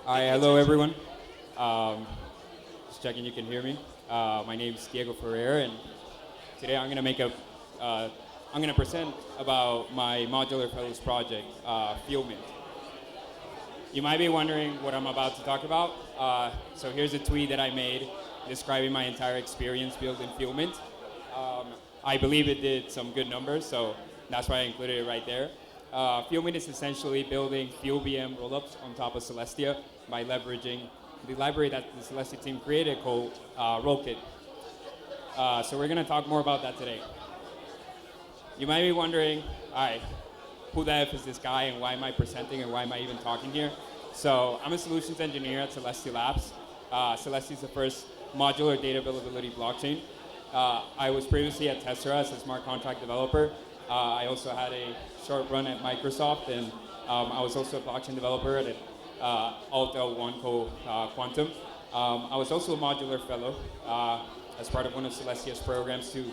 Hi, hello everyone. Just checking you can hear me. My name is Ferrer, and today I'm gonna present about my modular fellows project, FuelVM. You might be wondering what I'm about to talk about. So here's a tweet that I made describing my entire experience building FuelVM. I believe it did some good numbers, so that's why I included it right there. FuelVM is essentially building FuelVM rollups on top of Celestia by leveraging the library that the Celestia team created called Rollkit. So we're going to talk more about that today. You might be wondering, all right, who the F is this guy and why am I presenting and why am I even talking here? So I'm a solutions engineer at Celestia Labs. Celestia is the first modular data availability blockchain. I was previously at Astria as a smart contract developer. I also had a short run at Microsoft, and I was also a blockchain developer at Alt-L1 called Quantum. I was also a modular fellow as part of one of Celestia's programs to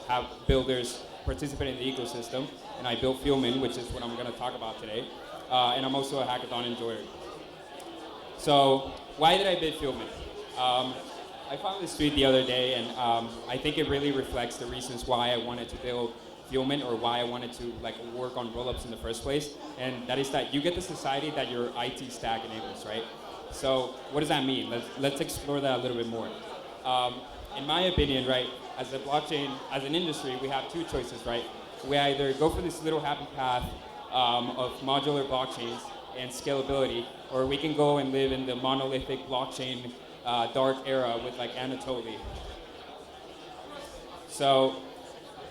have builders participate in the ecosystem, and I built FuelVM, which is what I'm going to talk about today. And I'm also a hackathon enjoyer. So why did I build FuelVM? I found this tweet the other day, and I think it really reflects the reasons why I wanted to build FuelVM or why I wanted to work on rollups in the first place. And that is that you get the society that your IT stack enables, right? So what does that mean? Let's explore that a little bit more. In my opinion, right, as a blockchain, as an industry, we have two choices, right? We either go for this little happy path of modular blockchains and scalability, or we can go and live in the monolithic blockchain dark era with Anatoly. So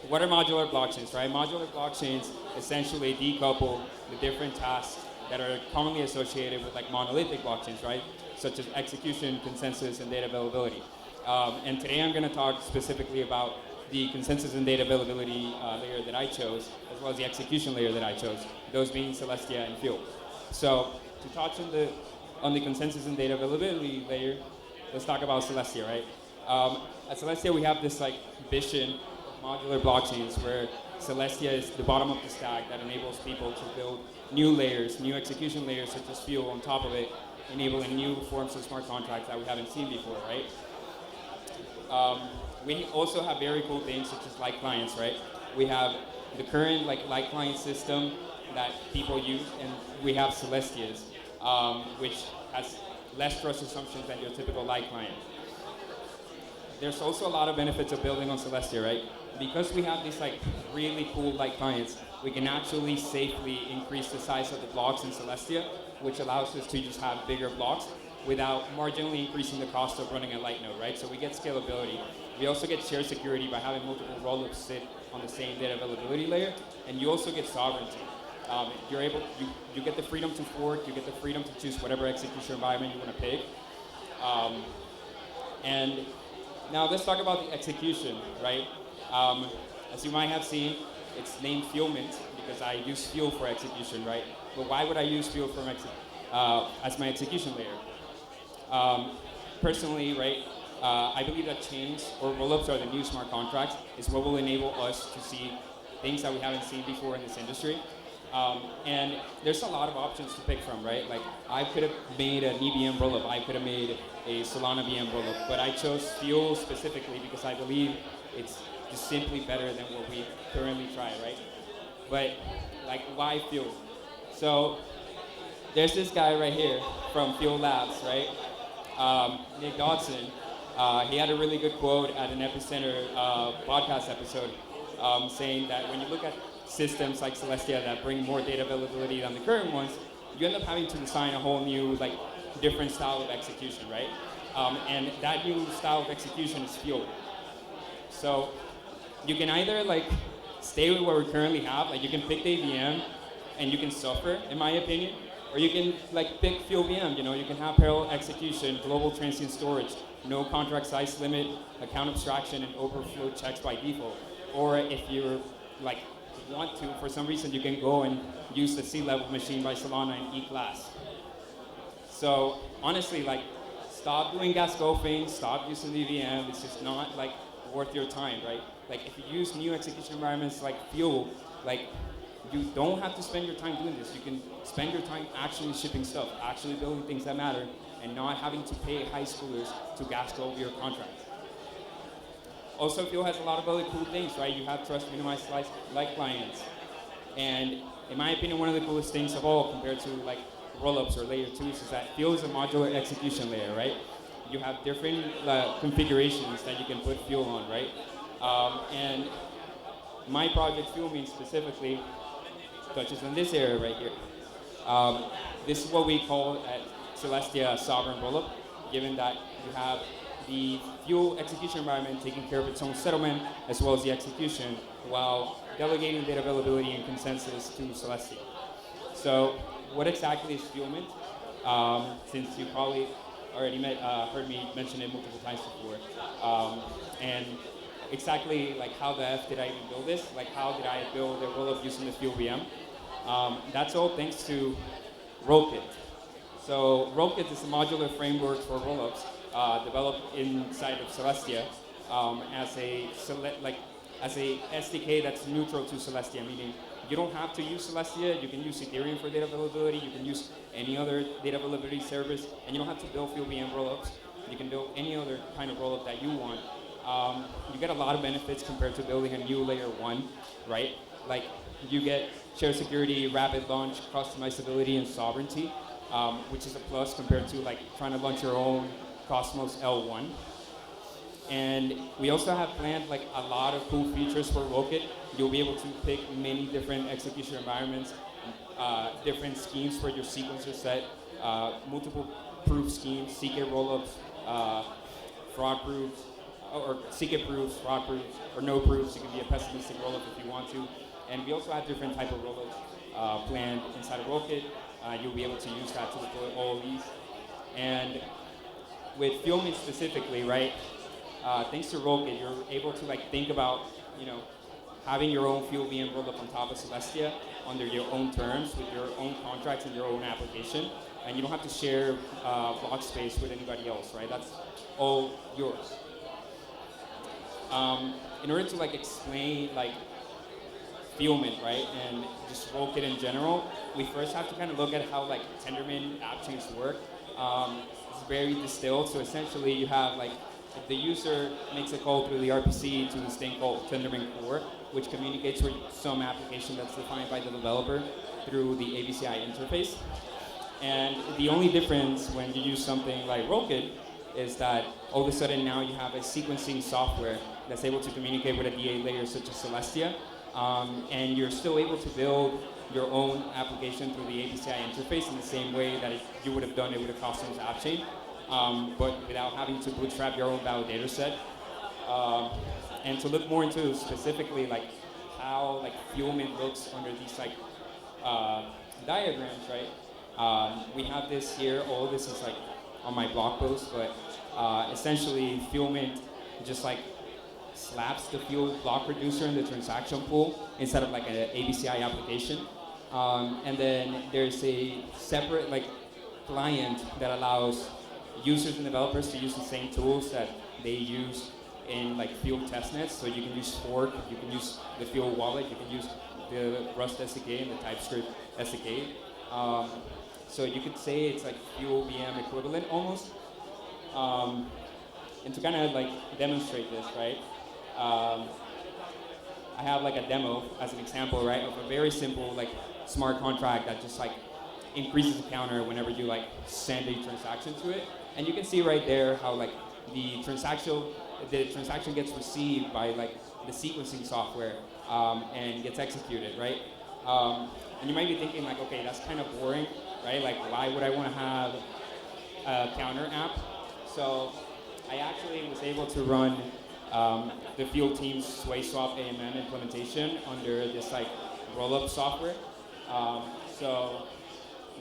what are modular blockchains, right? Modular blockchains essentially decouple the different tasks that are commonly associated with monolithic blockchains, right? Such as execution, consensus, and data availability. And today I'm going to talk specifically about the consensus and data availability layer that I chose, as well as the execution layer that I chose, those being Celestia and Fuel. So to touch on the consensus and data availability layer, let's talk about Celestia, right? At Celestia, we have this vision of modular blockchains where Celestia is the bottom of the stack that enables people to build new layers, new execution layers such as Fuel on top of it, enabling new forms of smart contracts that we haven't seen before, right? We also have very cool things such as light clients, right? We have the current light client system that people use, and we have Celestia's, which has less trust assumptions than your typical light client. There's also a lot of benefits of building on Celestia, right? Because we have these really cool light clients, we can actually safely increase the size of the blocks in Celestia, which allows us to just have bigger blocks without marginally increasing the cost of running a light node, right? So we get scalability. We also get shared security by having multiple rollups sit on the same data availability layer, and you also get sovereignty. You get the freedom to fork, you get the freedom to choose whatever execution environment you want to pick. And now let's talk about the execution, right? As you might have seen, it's named FuelVM because I use Fuel for execution, right? But why would I use Fuel for as my execution layer? Personally, right, I believe that chains or rollups are the new smart contracts. Is what will enable us to see things that we haven't seen before in this industry. And there's a lot of options to pick from, right? I could have made an EVM rollup, I could have made a Solana VM rollup, but I chose Fuel specifically because I believe it's just simply better than what we currently try, right? But why Fuel? So there's this guy right here from Fuel Labs, right? Nick Dodson. He had a really good quote at an Epicenter podcast episode saying that when you look at systems like Celestia that bring more data availability than the current ones, you end up having to design a whole new, different style of execution, right? And that new style of execution is Fuel. So you can either stay with what we currently have, you can pick the VM and you can suffer, in my opinion, or you can pick FuelVM. You can have parallel execution, global transient storage, no contract size limit, account abstraction, and overflow checks by default. Or if you're want to, for some reason, you can go and use the C-level machine by Solana in E-class. So honestly, stop doing gas golfing, stop using the VM. It's just not worth your time, right? If you use new execution environments like Fuel, you don't have to spend your time doing this. You can spend your time actually shipping stuff, actually building things that matter, and not having to pay high schoolers to gas go over your contract. Also, Fuel has a lot of other cool things, right? You have trust minimized like clients. And in my opinion, one of the coolest things of all compared to like rollups or layer 2s is that Fuel is a modular execution layer, right? You have different configurations that you can put Fuel on, right? And my project, FuelVM specifically, touches on this area right here. This is what we call at Celestia a sovereign rollup, given that you have the Fuel execution environment taking care of its own settlement as well as the execution, while delegating data availability and consensus to Celestia. So what exactly is FuelVM? Since you probably already heard me mention it multiple times before. And exactly like how the F did I even build this? Like how did I build a rollup using the FuelVM? That's all thanks to RollKit. So RollKit is a modular framework for rollups developed inside of Celestia as a SDK that's neutral to Celestia, meaning you don't have to use Celestia. You can use Ethereum for data availability. You can use any other data availability service, and you don't have to build FuelVM rollups. You can build any other kind of rollup that you want. You get a lot of benefits compared to building a new layer 1, right? Like you get shared security, rapid launch, customizability, and sovereignty, which is a plus compared to like trying to launch your own Cosmos L1. And we also have planned like a lot of cool features for RollKit. You'll be able to pick many different execution environments, different schemes for your sequencer set, multiple proof schemes, secret rollups, fraud proofs, or secret proofs, fraud proofs, or no proofs. You can be a pessimistic rollup if you want to. And we also have different type of rollups planned inside of RollKit. You'll be able to use that to deploy all of these. And with FuelVM specifically, right? Thanks to RollKit, you're able to like think about, having your own FuelVM rollup on top of Celestia under your own terms with your own contracts and your own application, and you don't have to share block space with anybody else, right? That's all yours. In order to like explain like FuelVM, right, and just RollKit in general, we first have to kind of look at how like Tendermint app chains work. It's very distilled, so essentially you have like if the user makes a call through the RPC to this thing called Tendermint Core, which communicates with some application that's defined by the developer through the ABCI interface. And the only difference when you use something like RollKit is that all of a sudden now you have a sequencing software that's able to communicate with a DA layer such as Celestia, and you're still able to build your own application through the ABCI interface in the same way that you would have done it with a Cosmos app chain. But without having to bootstrap your own validator set. And to look more into specifically like how like FuelVM looks under these like diagrams, right? We have this here. All this is like on my blog post, but essentially FuelVM just like slaps the Fuel block reducer in the transaction pool instead of like an ABCI application. And then there's a separate like client that allows users and developers to use the same tools that they use in like Fuel testnets. So you can use Fork, you can use the Fuel wallet, you can use the Rust SDK and the TypeScript SDK. So you could say it's like FuelVM equivalent almost. And to kind of like demonstrate this, right? I have like a demo as an example, right, of a very simple like smart contract that just like increases the counter whenever you like send a transaction to it. And you can see right there how like the transaction gets received by like the sequencing software and gets executed, right? And you might be thinking like, okay, that's kind of boring, right? Like, why would I want to have a counter app? So I actually was able to run the Fuel team's SwaySwap AMM implementation under this like rollup software. So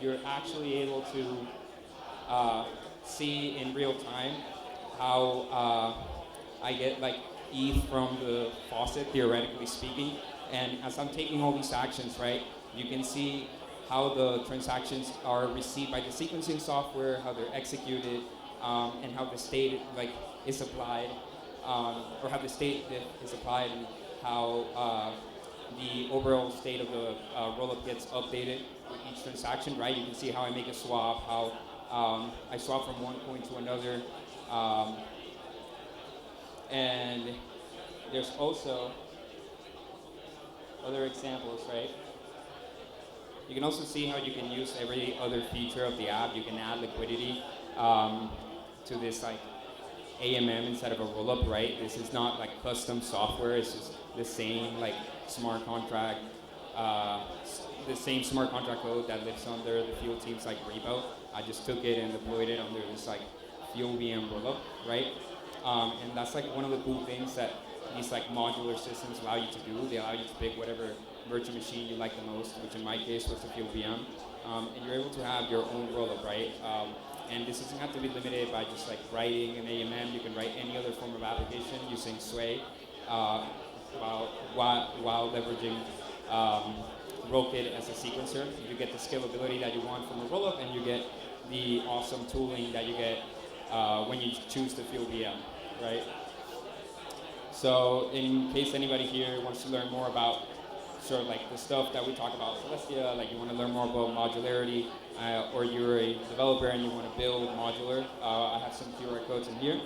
you're actually able to see in real time how I get like ETH from the faucet, theoretically speaking. And as I'm taking all these actions, right, you can see how the transactions are received by the sequencing software, how they're executed, and how the state like is applied, or how the state is applied, and how the overall state of the rollup gets updated with each transaction, right? You can see how I make a swap, how I swap from one coin to another. And there's also other examples, right? You can also see how you can use every other feature of the app. You can add liquidity to this like AMM instead of a rollup, right? This is not like custom software. It's just the same like smart contract, the same smart contract code that lives under the Fuel team's like repo. I just took it and deployed it under this like FuelVM rollup, right? And that's like one of the cool things that these like modular systems allow you to do. They allow you to pick whatever virtual machine you like the most, which in my case was the FuelVM. And you're able to have your own rollup, right? And this doesn't have to be limited by just like writing an AMM. You can write any other form of application using Sway while leveraging Rocket as a sequencer. You get the scalability that you want from a rollup, and you get the awesome tooling that you get when you choose the FuelVM, right? So in case anybody here wants to learn more about sort of like the stuff that we talk about Celestia, like you want to learn more about modularity, or you're a developer and you want to build modular, I have some QR codes in here.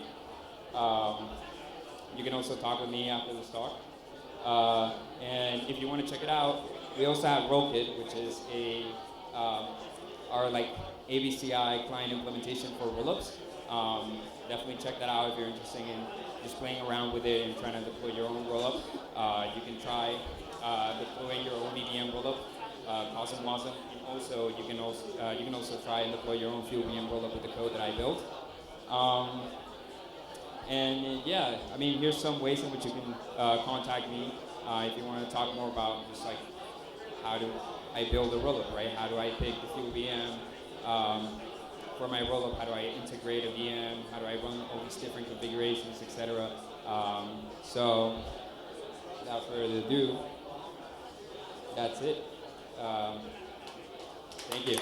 You can also talk with me after this talk. And if you want to check it out, we also have Rocket, which is our like ABCI client implementation for rollups. Definitely check that out if you're interested in just playing around with it and trying to deploy your own rollup. You can try deploying your own EVM rollup, Cosm Wasm. Also, you can also try and deploy your own FuelVM rollup with the code that I built. And yeah, I mean, here's some ways in which you can contact me if you want to talk more about just like how do I build a rollup, right? How do I pick the FuelVM for my rollup? How do I integrate a VM? How do I run all these different configurations, etc. So without further ado, that's it. Thank you.